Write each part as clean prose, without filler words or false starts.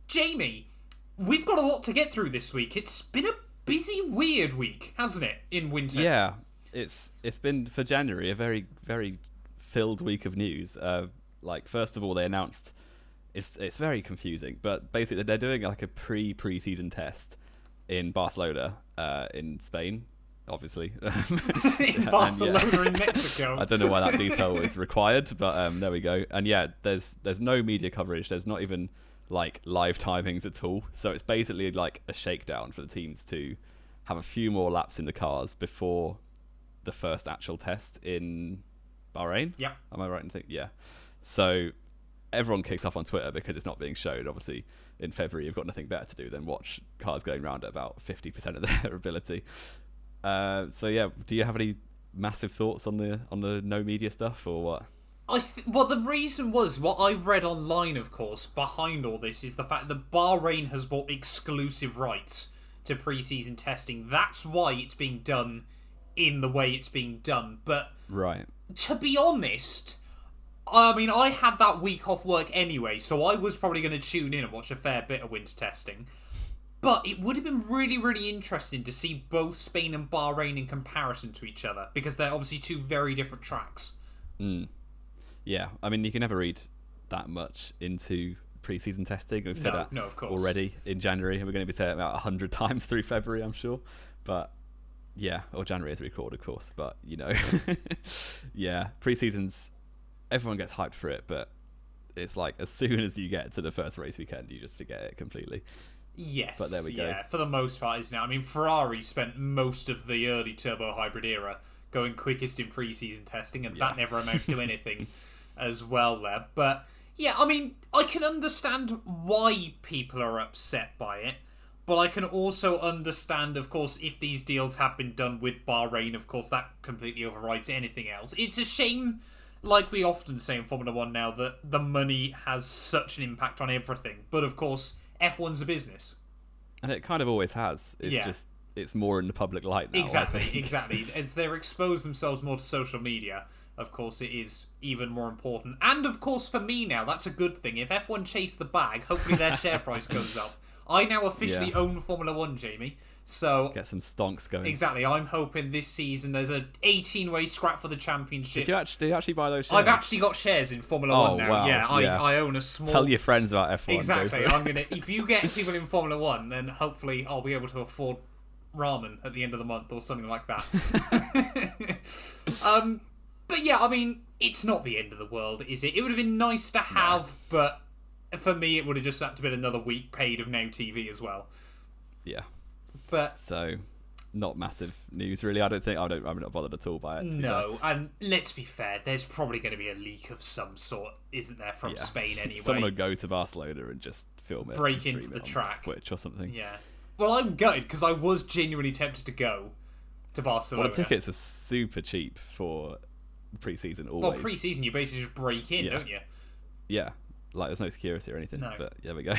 Jamie, we've got a lot to get through this week. It's been a busy, weird week, hasn't it, in winter? Yeah, it's been, for January, a very, very filled week of news. First of all, they announced, it's very confusing, but basically they're doing like a pre-season test in Barcelona, in Spain, obviously. In Barcelona, in Mexico. I don't know why that detail was required, but there we go. And yeah, there's no media coverage. There's not even like live timings at all. So it's basically like a shakedown for the teams to have a few more laps in the cars before the first actual test in Bahrain. Yeah. Am I right in thinking? Yeah. So everyone kicks off on Twitter because it's not being showed. Obviously, in February, you've got nothing better to do than watch cars going around at about 50% of their ability. So yeah, do you have any massive thoughts on the no media stuff or what? Well, the reason was, what I've read online, of course, behind all this is the fact that Bahrain has bought exclusive rights to pre-season testing. That's why it's being done in the way it's being done. But right, to be honest, I mean, I had that week off work anyway, so I was probably going to tune in and watch a fair bit of winter testing. But it would have been really, really interesting to see both Spain and Bahrain in comparison to each other, because they're obviously two very different tracks. Yeah, I mean, you can never read that much into pre-season testing. We've said that of course. Already in January, and we're going to be saying it about 100 times through February, I'm sure. But yeah, or January as we record, of course. But, you know, yeah, pre-seasons, everyone gets hyped for it, but it's like as soon as you get to the first race weekend, you just forget it completely. Yes, but there we go. Yeah, for the most part, isn't it? I mean, Ferrari spent most of the early turbo hybrid era going quickest in pre-season testing, and that never amounted to anything as well there. But yeah, I mean, I can understand why people are upset by it, but I can also understand, of course, if these deals have been done with Bahrain, of course, that completely overrides anything else. It's a shame, like we often say in Formula 1 now, that the money has such an impact on everything. But of course, F1's a business. And it kind of always has. It's just, it's more in the public light now. Exactly. As they're exposed themselves more to social media, of course, it is even more important. And of course, for me now, that's a good thing. If F1 chase the bag, hopefully their share price goes up. I now officially own Formula 1, Jamie. So get some stonks going. Exactly. I'm hoping this season there's an 18-way scrap for the championship. Did you actually buy those shares? I've actually got shares in Formula 1 now. Wow. Yeah, I own a small... Tell your friends about F1. Exactly. I'm gonna. If you get people in Formula 1, then hopefully I'll be able to afford ramen at the end of the month or something like that. But yeah, I mean, it's not the end of the world, is it? It would have been nice to have, but for me, it would have just had to be another week paid of Now TV as well. Yeah. But so, not massive news, really. I'm not bothered at all by it. No, and let's be fair, there's probably going to be a leak of some sort, isn't there, from Spain anyway? Someone would go to Barcelona and just film it. Break into the track. Twitch or something. Yeah. Well, I'm gutted, because I was genuinely tempted to go to Barcelona. Well, the tickets are super cheap for pre-season, always. Well, pre-season, you basically just break in, don't you? Yeah. Like, there's no security or anything. No. But there we go.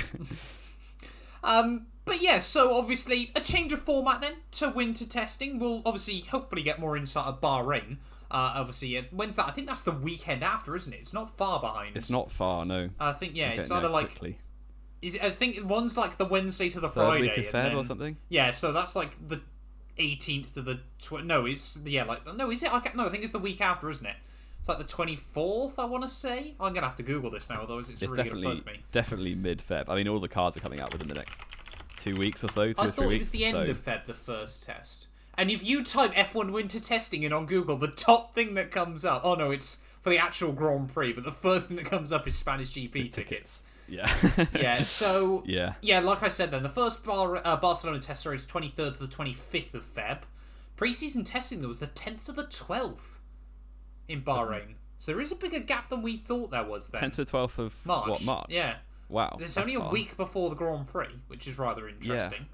But yeah, so obviously a change of format then to winter testing. We'll obviously hopefully get more insight of Bahrain. Obviously, when's that? I think that's the weekend after, isn't it? It's not far behind. It's not far, no. I think it's either like quickly. I think one's like the Wednesday to the Friday. Third week of Feb or something. Yeah, so that's like the 18th to the is it? I think it's the week after, isn't it? It's like the 24th, I want to say. I'm going to have to Google this now, otherwise it's really going to bug me. Definitely mid-Feb. I mean, all the cars are coming out within the next 2 weeks or so, 2 or 3 weeks. I thought it was the end of Feb, the first test. And if you type F1 winter testing in on Google, the top thing that comes up... Oh, no, it's for the actual Grand Prix, but the first thing that comes up is Spanish GP tickets. Yeah. Yeah, so... Yeah. Yeah, like I said then, the first Barcelona test series is 23rd to the 25th of Feb. Pre-season testing, there was the 10th to the 12th in Bahrain. So there is a bigger gap than we thought there was then. 10th to the 12th of March. March? Yeah. Wow. There's only a week before the Grand Prix, which is rather interesting.